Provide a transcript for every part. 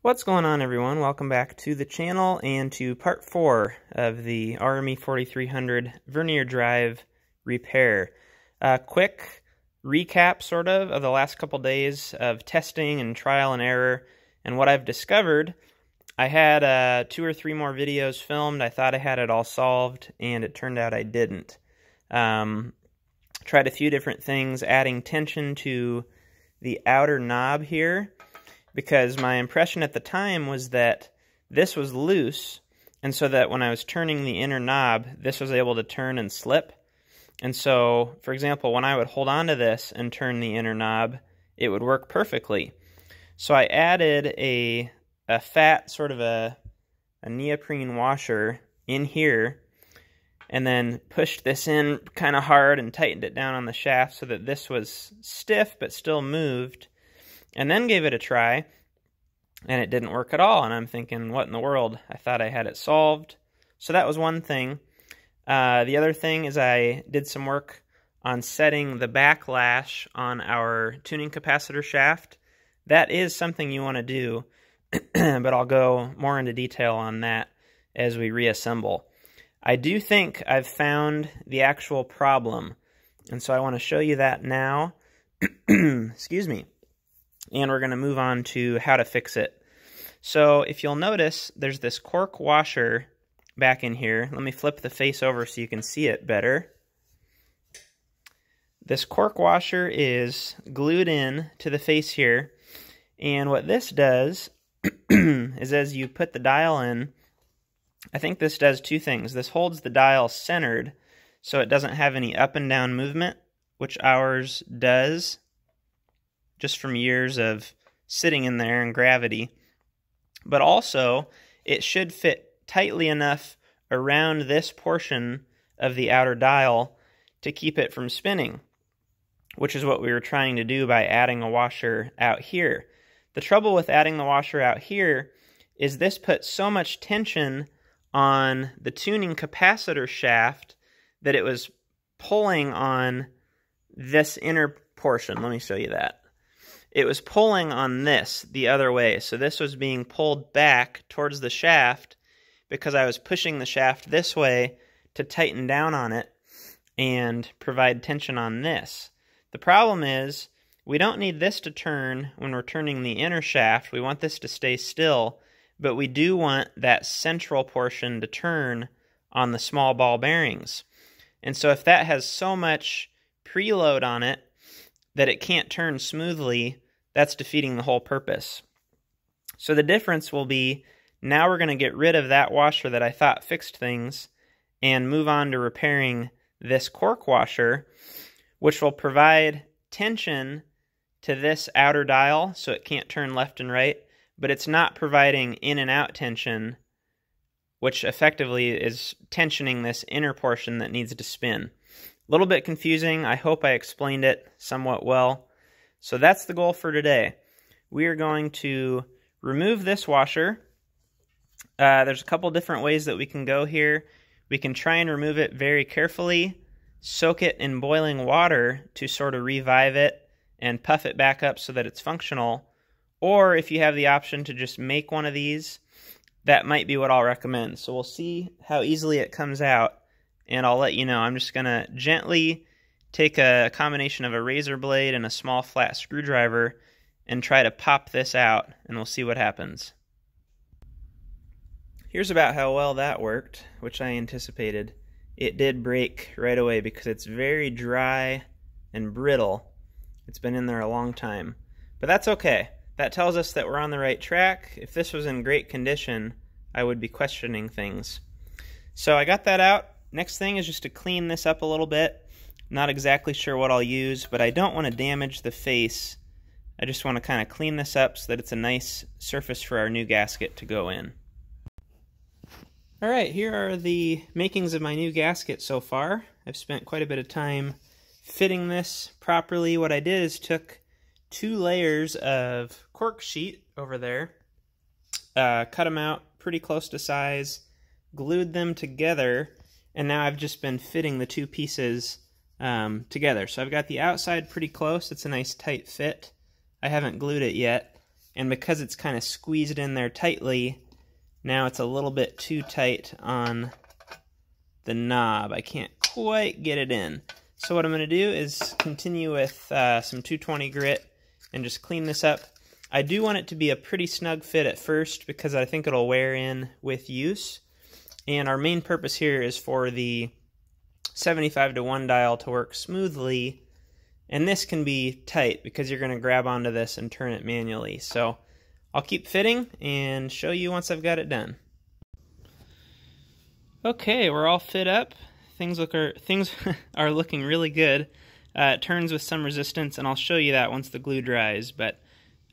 What's going on, everyone? Welcome back to the channel and to part 4 of the RME 4300 Vernier drive repair. Quick recap sort of the last couple days of testing and trial and error and what I've discovered. I had 2 or 3 more videos filmed. I thought I had it all solved, and it turned out I didn't. Tried a few different things, adding tension to the outer knob here, because my impression at the time was that this was loose, and so that when I was turning the inner knob, this was able to turn and slip. And so, for example, when I would hold on to this and turn the inner knob, it would work perfectly. So I added a fat, sort of a neoprene washer in here, and then pushed this in kind of hard and tightened it down on the shaft so that this was stiff but still moved. And then gave it a try, and it didn't work at all. And I'm thinking, what in the world? I thought I had it solved. So that was one thing. The other thing is I did some work on setting the backlash on our tuning capacitor shaft. That is something you want to do, but I'll go more into detail on that as we reassemble. I do think I've found the actual problem, and so I want to show you that now. Excuse me. And we're going to move on to how to fix it. So if you'll notice, there's this cork washer back in here. Let me flip the face over so you can see it better. This cork washer is glued in to the face here, and what this does is as you put the dial in, I think this does 2 things. This holds the dial centered so it doesn't have any up and down movement, which ours does, just from years of sitting in there and gravity. But also, it should fit tightly enough around this portion of the outer dial to keep it from spinning, which is what we were trying to do by adding a washer out here. The trouble with adding the washer out here is this puts so much tension on the tuning capacitor shaft that it was pulling on this inner portion. Let me show you that. It was pulling on this the other way. So this was being pulled back towards the shaft because I was pushing the shaft this way to tighten down on it and provide tension on this. The problem is we don't need this to turn when we're turning the inner shaft. We want this to stay still, but we do want that central portion to turn on the small ball bearings. And so if that has so much preload on it that it can't turn smoothly, that's defeating the whole purpose. So the difference will be, now we're going to get rid of that washer that I thought fixed things and move on to repairing this cork washer, which will provide tension to this outer dial so it can't turn left and right, but it's not providing in and out tension, which effectively is tensioning this inner portion that needs to spin. A little bit confusing. I hope I explained it somewhat well. So that's the goal for today. We are going to remove this washer. There's a couple different ways that we can go here. We can try and remove it very carefully, soak it in boiling water to sort of revive it and puff it back up so that it's functional. Or if you have the option to just make one of these, that might be what I'll recommend. So we'll see how easily it comes out, and I'll let you know. I'm just going to gently take a combination of a razor blade and a small flat screwdriver and try to pop this out, and we'll see what happens. Here's about how well that worked, which I anticipated. It did break right away because it's very dry and brittle. It's been in there a long time. But that's okay. That tells us that we're on the right track. If this was in great condition, I would be questioning things. So I got that out. Next thing is just to clean this up a little bit. Not exactly sure what I'll use, but I don't want to damage the face. I just want to kind of clean this up so that it's a nice surface for our new gasket to go in. Alright, here are the makings of my new gasket so far. I've spent quite a bit of time fitting this properly. What I did is took 2 layers of cork sheet over there, cut them out pretty close to size, glued them together, and now I've just been fitting the 2 pieces together. So I've got the outside pretty close. It's a nice tight fit. I haven't glued it yet. and because it's kind of squeezed in there tightly, now it's a little bit too tight on the knob. I can't quite get it in. So what I'm going to do is continue with some 220 grit and just clean this up. I do want it to be a pretty snug fit at first because I think it'll wear in with use. And our main purpose here is for the 75-to-1 dial to work smoothly. And this can be tight because you're going to grab onto this and turn it manually. So I'll keep fitting and show you once I've got it done. Okay, we're all fit up. Things are looking really good. It turns with some resistance, and I'll show you that once the glue dries. But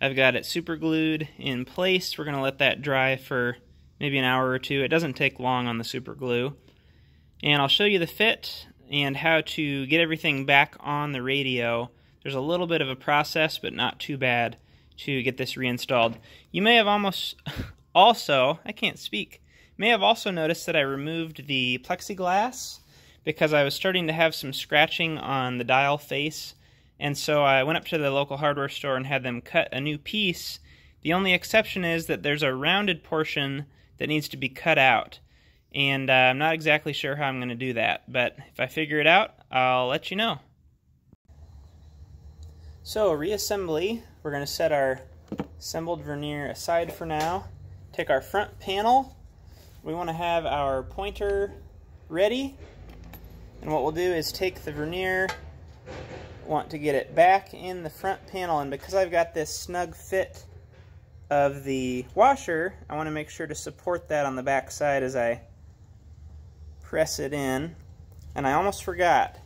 I've got it super glued in place. We're going to let that dry for maybe an hour or two. It doesn't take long on the super glue. And I'll show you the fit and how to get everything back on the radio. There's a little bit of a process, but not too bad to get this reinstalled. You may have may have also noticed that I removed the plexiglass because I was starting to have some scratching on the dial face, and so I went up to the local hardware store and had them cut a new piece. The only exception is that there's a rounded portion that needs to be cut out, and I'm not exactly sure how I'm going to do that, but if I figure it out, I'll let you know. So, reassembly, we're going to set our assembled vernier aside for now. Take our front panel. We want to have our pointer ready, and what we'll do is take the vernier, want to get it back in the front panel, and because I've got this snug fit of the washer, I want to make sure to support that on the back side as I press it in. And I almost forgot,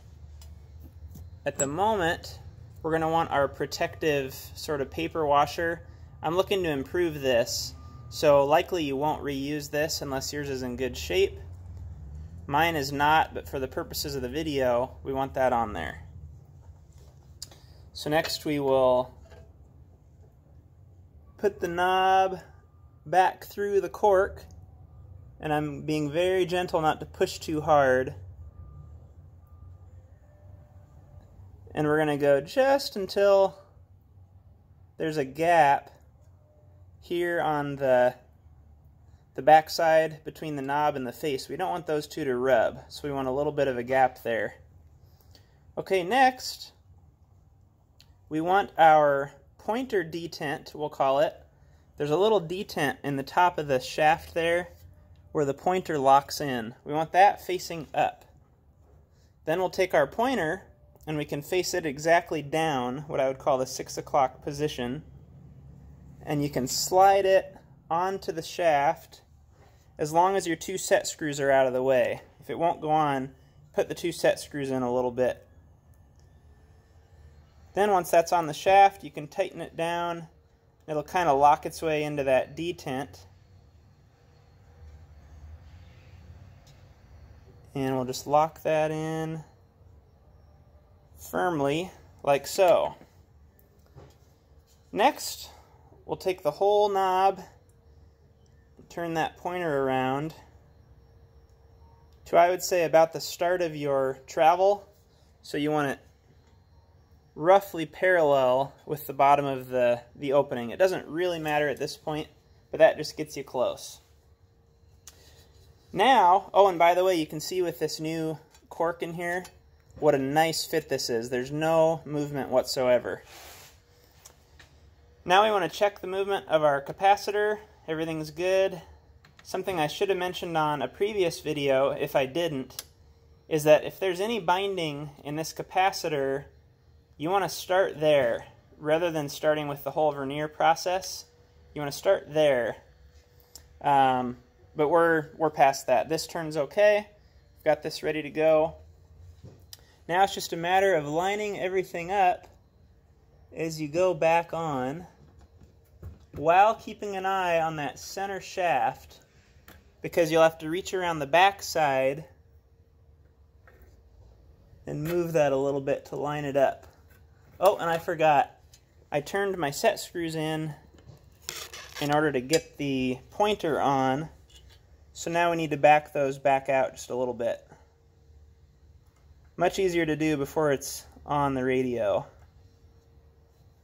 at the moment we're going to want our protective sort of paper washer. I'm looking to improve this, so likely you won't reuse this unless yours is in good shape. Mine is not, but for the purposes of the video, we want that on there. So next we will put the knob back through the cork, and I'm being very gentle not to push too hard. And we're going to go just until there's a gap here on the back side between the knob and the face. We don't want those two to rub, so we want a little bit of a gap there. Okay, next we want our pointer detent, we'll call it. There's a little detent in the top of the shaft there where the pointer locks in. We want that facing up. Then we'll take our pointer and we can face it exactly down, what I would call the 6 o'clock position, and you can slide it onto the shaft as long as your 2 set screws are out of the way. If it won't go on, put the 2 set screws in a little bit. Then once that's on the shaft, you can tighten it down. It'll kind of lock its way into that detent. And we'll just lock that in firmly, like so. Next, we'll take the whole knob, turn that pointer around to, I would say, about the start of your travel. So you want it roughly parallel with the bottom of the opening. It doesn't really matter at this point, but that just gets you close. Now, oh, and by the way, you can see with this new cork in here what a nice fit this is. There's no movement whatsoever. Now we want to check the movement of our capacitor. Everything's good. Something I should have mentioned on a previous video, if I didn't, is that if there's any binding in this capacitor, you want to start there rather than starting with the whole vernier process. You want to start there. But we're past that. This turns okay. We've got this ready to go. Now it's just a matter of lining everything up as you go back on, while keeping an eye on that center shaft, because you'll have to reach around the back side and move that a little bit to line it up. Oh, and I forgot. I turned my set screws in order to get the pointer on, so now we need to back those back out just a little bit. Much easier to do before it's on the radio.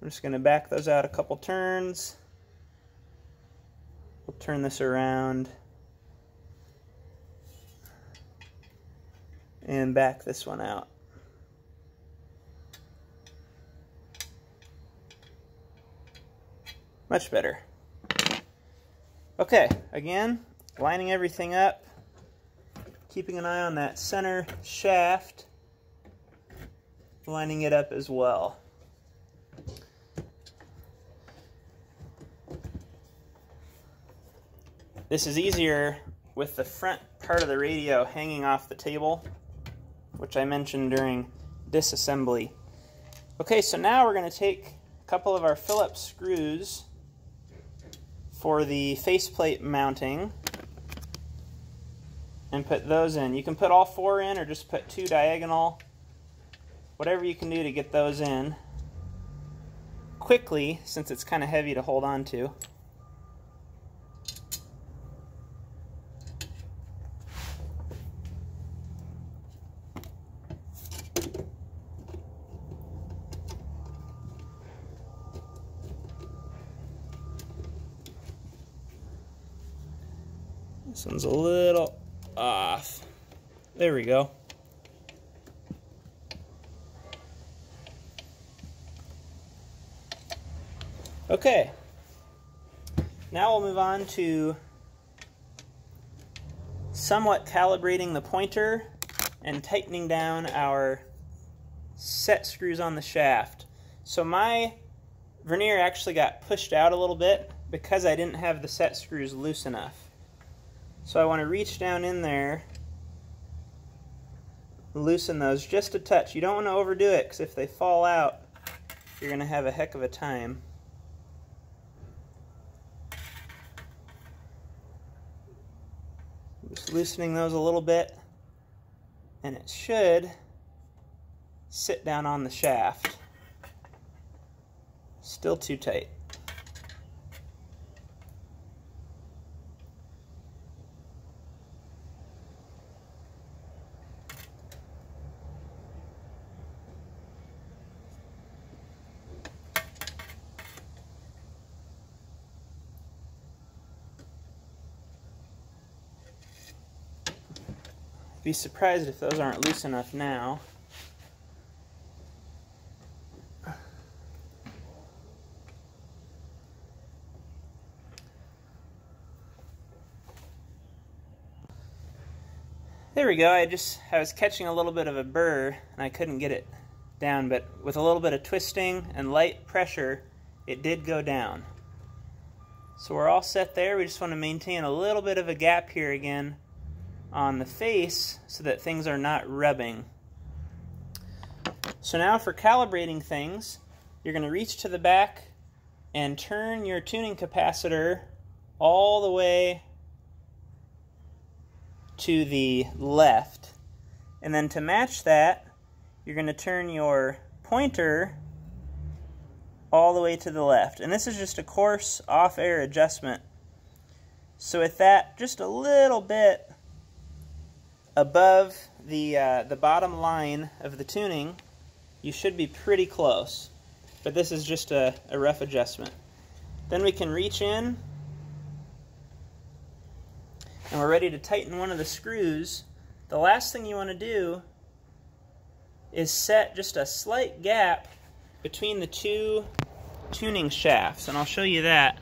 I'm just going to back those out a couple turns. We'll turn this around and back this one out. Much better. Okay, again, lining everything up, keeping an eye on that center shaft, lining it up as well. This is easier with the front part of the radio hanging off the table, which I mentioned during disassembly. Okay, so now we're going to take a couple of our Phillips screws for the faceplate mounting and put those in. You can put all 4 in or just put 2 diagonal, whatever you can do to get those in quickly, since it's kind of heavy to hold on to. This one's a little off. There we go. Okay. Now we'll move on to somewhat calibrating the pointer and tightening down our set screws on the shaft. So my vernier actually got pushed out a little bit because I didn't have the set screws loose enough. So I want to reach down in there, loosen those just a touch. You don't want to overdo it, because if they fall out, you're going to have a heck of a time. Just loosening those a little bit, and it should sit down on the shaft. Still too tight. Be surprised if those aren't loose enough now. There we go. I was catching a little bit of a burr and I couldn't get it down, but with a little bit of twisting and light pressure, it did go down. So we're all set there. We just want to maintain a little bit of a gap here again on the face so that things are not rubbing. So now for calibrating things, you're going to reach to the back and turn your tuning capacitor all the way to the left. And then to match that, you're going to turn your pointer all the way to the left. And this is just a coarse off-air adjustment. So with that just a little bit above the bottom line of the tuning, you should be pretty close. But this is just a rough adjustment. Then we can reach in, and we're ready to tighten one of the screws. The last thing you want to do is set just a slight gap between the 2 tuning shafts, and I'll show you that.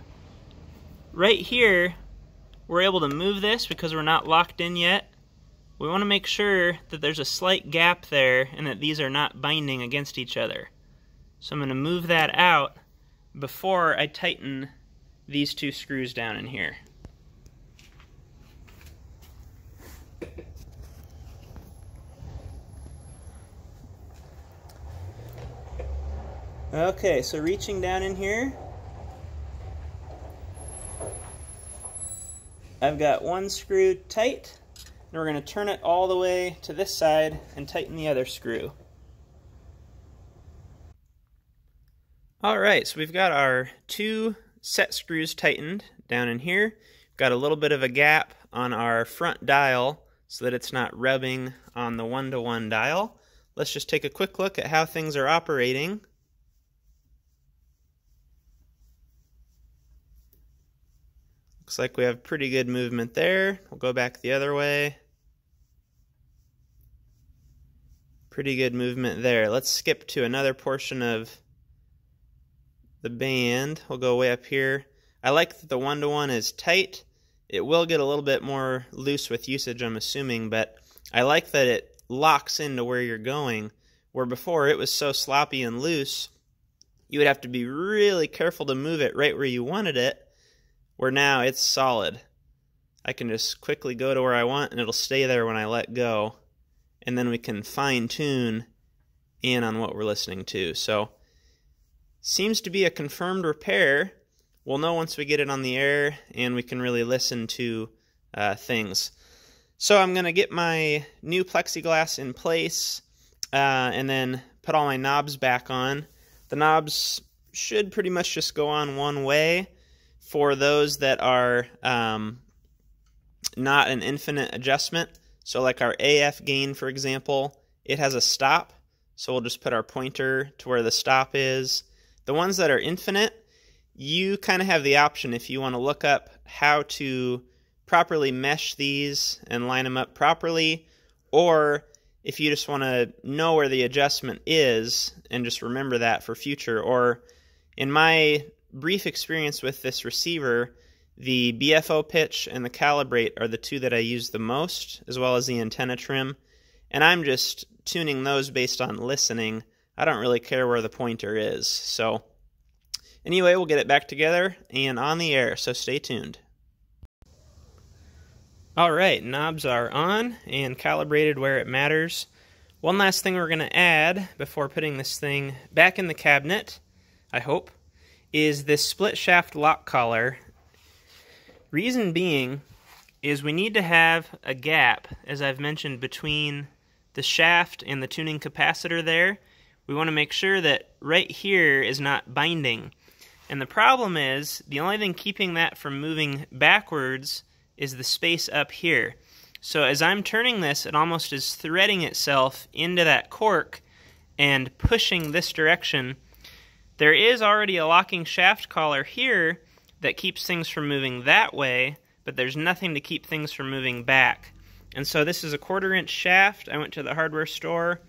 Right here, we're able to move this because we're not locked in yet. We want to make sure that there's a slight gap there and that these are not binding against each other. So I'm going to move that out before I tighten these 2 screws down in here. Okay, so reaching down in here, I've got 1 screw tight. And we're going to turn it all the way to this side and tighten the other screw. Alright, so we've got our 2 set screws tightened down in here. We've got a little bit of a gap on our front dial so that it's not rubbing on the 1-to-1 dial. Let's just take a quick look at how things are operating. Looks like we have pretty good movement there. We'll go back the other way. Pretty good movement there. Let's skip to another portion of the band. We'll go way up here. I like that the 1-to-1 is tight. It will get a little bit more loose with usage, I'm assuming, but I like that it locks into where you're going, where before it was so sloppy and loose, you would have to be really careful to move it right where you wanted it, where now it's solid. I can just quickly go to where I want and it'll stay there when I let go, and then we can fine-tune in on what we're listening to. So, seems to be a confirmed repair. We'll know once we get it on the air and we can really listen to things. So I'm going to get my new plexiglass in place and then put all my knobs back on. The knobs should pretty much just go on one way for those that are not an infinite adjustment. So like our AF gain, for example, it has a stop. So we'll just put our pointer to where the stop is. The ones that are infinite, you kind of have the option if you want to look up how to properly mesh these and line them up properly, or if you just want to know where the adjustment is and just remember that for future. Or in my brief experience with this receiver, the BFO pitch and the calibrate are the two that I use the most, as well as the antenna trim, and I'm just tuning those based on listening. I don't really care where the pointer is. So anyway, we'll get it back together and on the air, so stay tuned. Alright, knobs are on and calibrated where it matters. One last thing we're going to add before putting this thing back in the cabinet, I hope, is this split shaft lock collar. Reason being is we need to have a gap, as I've mentioned, between the shaft and the tuning capacitor there. We want to make sure that right here is not binding. And the problem is, the only thing keeping that from moving backwards is the space up here. So as I'm turning this, it almost is threading itself into that cork and pushing this direction. There is already a locking shaft collar here that keeps things from moving that way, but there's nothing to keep things from moving back. And so this is a 1/4 inch shaft. I went to the hardware store,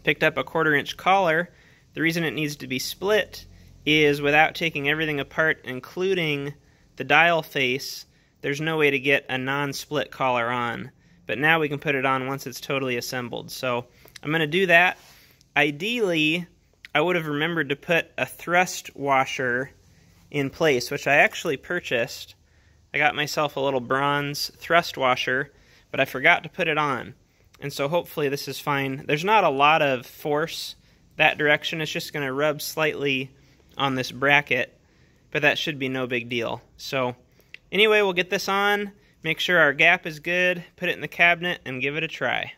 picked up a 1/4 inch collar. The reason it needs to be split is without taking everything apart, including the dial face, there's no way to get a non-split collar on. But now we can put it on once it's totally assembled. So I'm going to do that. Ideally, I would have remembered to put a thrust washer in place, which I actually purchased. I got myself a little bronze thrust washer, but I forgot to put it on. And so hopefully this is fine. There's not a lot of force that direction. It's just going to rub slightly on this bracket, but that should be no big deal. So anyway, we'll get this on, make sure our gap is good, put it in the cabinet, and give it a try.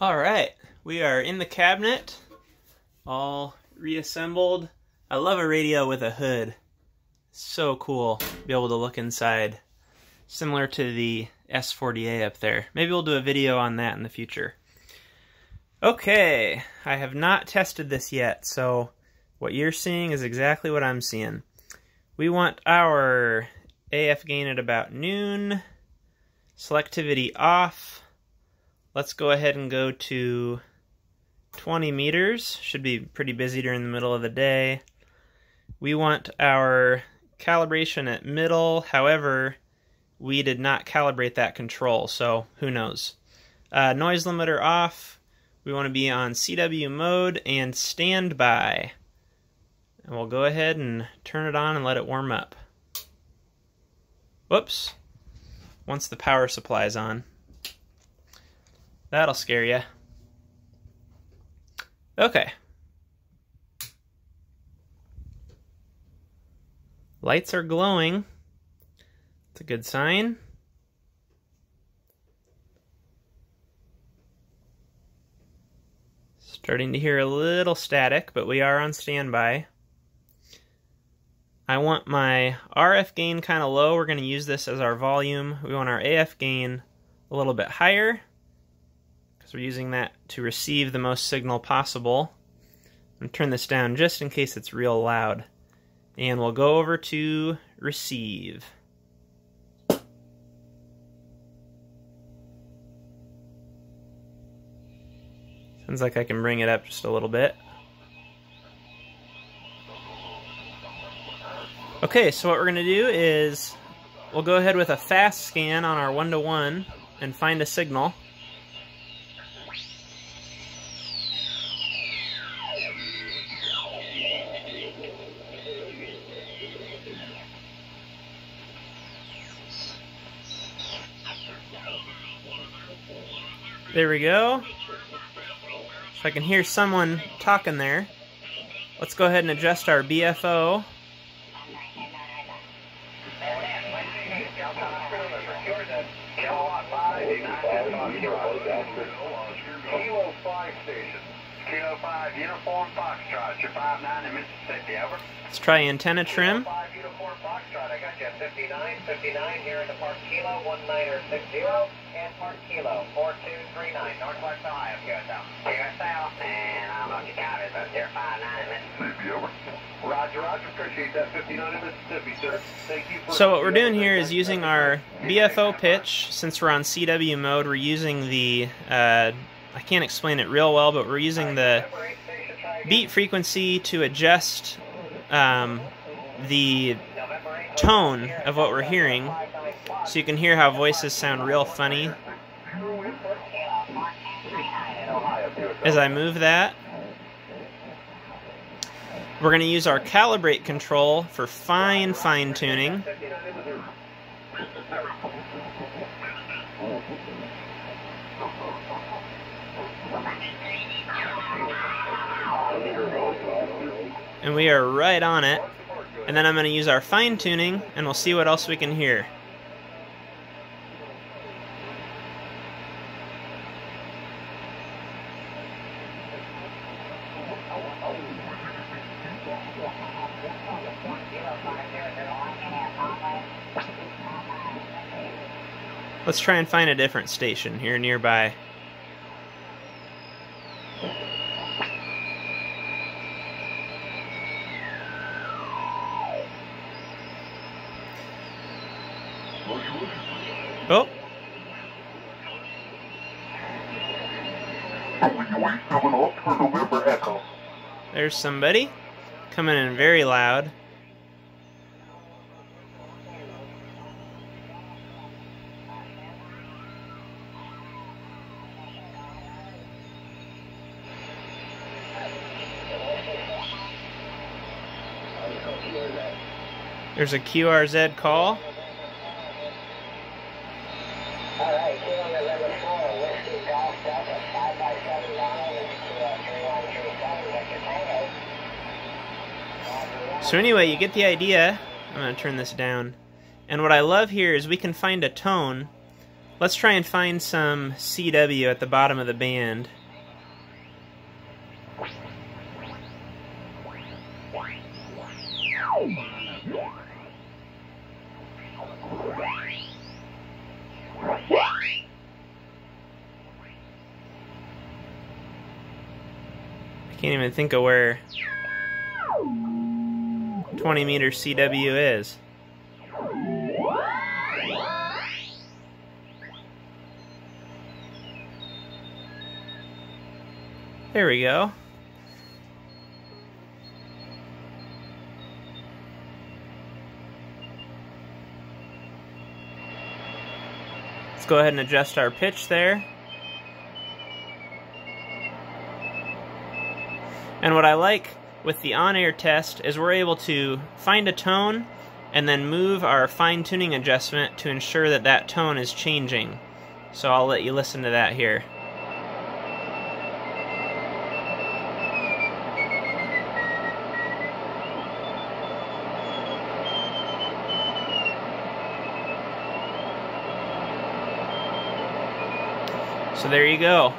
Alright, we are in the cabinet, all reassembled. I love a radio with a hood. So cool to be able to look inside. Similar to the S40A up there. Maybe we'll do a video on that in the future. Okay, I have not tested this yet, so what you're seeing is exactly what I'm seeing. We want our AF gain at about noon, selectivity off. Let's go ahead and go to 20 meters. Should be pretty busy during the middle of the day. We want our calibration at middle, however, we did not calibrate that control, so who knows. Noise limiter off. We want to be on CW mode and standby. And we'll go ahead and turn it on and let it warm up. Whoops. Once the power supply's on. That'll scare you. Okay. Lights are glowing. It's a good sign. Starting to hear a little static, but we are on standby. I want my RF gain kind of low. We're going to use this as our volume. We want our AF gain a little bit higher because we're using that to receive the most signal possible. I'm going to turn this down just in case it's real loud. And we'll go over to receive. Sounds like I can bring it up just a little bit. Okay, so what we're going to do is we'll go ahead with a fast scan on our 1-to-1 and find a signal. There we go. So I can hear someone talking there. Let's go ahead and adjust our BFO. Kilo 5 station. Kilo 5 Uniform Foxtrot. You're 5-9 in Mississippi. Over. Let's try antenna trim. 5 Uniform Foxtrot. I got you at 59 here in the Park Kilo 1960 and Park Kilo 4239 Northwest Ohio. Here south and I'm on your counter. They're 5-9 in Mississippi. Over. Roger, Roger. Appreciate that 59 in Mississippi, sir. Thank you. So what we're doing here is using our BFO pitch. Since we're on CW mode, we're using the I can't explain it real well, but we're using the beat frequency to adjust the tone of what we're hearing, so you can hear how voices sound real funny as I move that. We're going to use our calibrate control for fine tuning. And we are right on it. And then I'm going to use our fine tuning, and we'll see what else we can hear. Let's try and find a different station here nearby. Oh. There's somebody coming in very loud. There's a QRZ call. So anyway, you get the idea. I'm going to turn this down. And what I love here is we can find a tone. Let's try and find some CW at the bottom of the band. I can't even think of where 20 meter CW is. There we go. Let's go ahead and adjust our pitch there. And what I like with the on-air test is we're able to find a tone and then move our fine-tuning adjustment to ensure that that tone is changing. So I'll let you listen to that here. So there you go.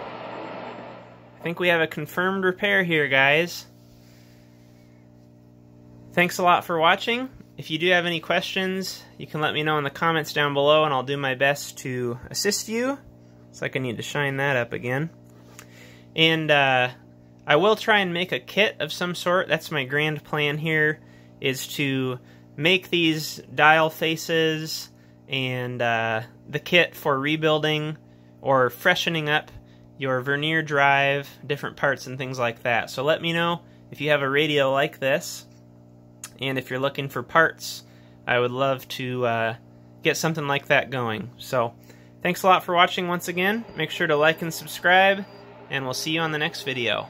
I think we have a confirmed repair here, guys. Thanks a lot for watching. If you do have any questions, you can let me know in the comments down below, and I'll do my best to assist you. It's like I need to shine that up again. And I will try and make a kit of some sort. That's my grand plan here, is to make these dial faces and the kit for rebuilding or freshening up your Vernier drive, different parts and things like that. So let me know if you have a radio like this, and if you're looking for parts, I would love to get something like that going. So thanks a lot for watching once again. Make sure to like and subscribe, and we'll see you on the next video.